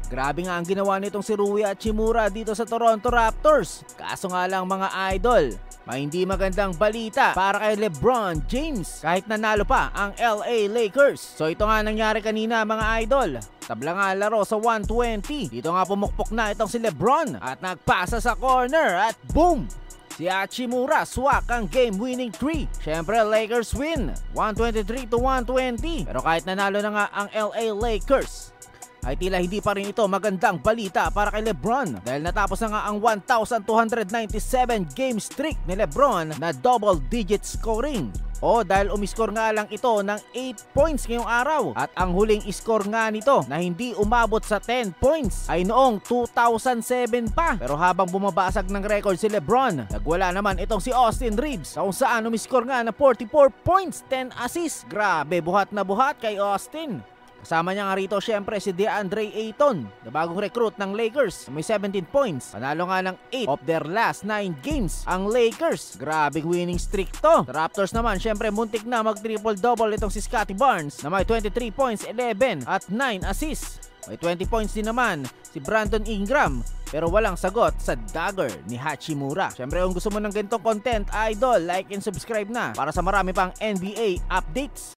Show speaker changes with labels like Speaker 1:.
Speaker 1: Grabe nga ang ginawa nitong si Rui Hachimura dito sa Toronto Raptors. Kaso nga lang mga idol, may hindi magandang balita para kay LeBron James kahit nanalo pa ang LA Lakers. So ito nga nangyari kanina mga idol. Tabla nga laro sa 120. Dito nga pumukpok na itong si LeBron at nagpasa sa corner at boom! Si Hachimura swak ang game-winning 3. Syempre Lakers win 123-120. Pero kahit nanalo na nga ang LA Lakers, ay tila hindi pa rin ito magandang balita para kay LeBron dahil natapos na nga ang 1,297 game streak ni LeBron na double-digit scoring. O dahil umiscore nga lang ito ng 8 points ngayong araw at ang huling score nga nito na hindi umabot sa 10 points ay noong 2007 pa. Pero habang bumabasag ng record si LeBron, nagwala naman itong si Austin Reeves kung saan umiscore nga ng 44 points, 10 assists. Grabe, buhat na buhat kay Austin. Kasama niya nga rito syempre si DeAndre Ayton na bagong recruit ng Lakers. May 17 points. Panalo nga ng 8 of their last 9 games ang Lakers. Grabing winning streak to. Sa Raptors naman syempre muntik na mag triple-double itong si Scottie Barnes na may 23 points, 11 at 9 assists. May 20 points din naman si Brandon Ingram pero walang sagot sa dagger ni Hachimura. Syempre kung gusto mo ng ganitong content idol, like and subscribe na para sa marami pang NBA updates.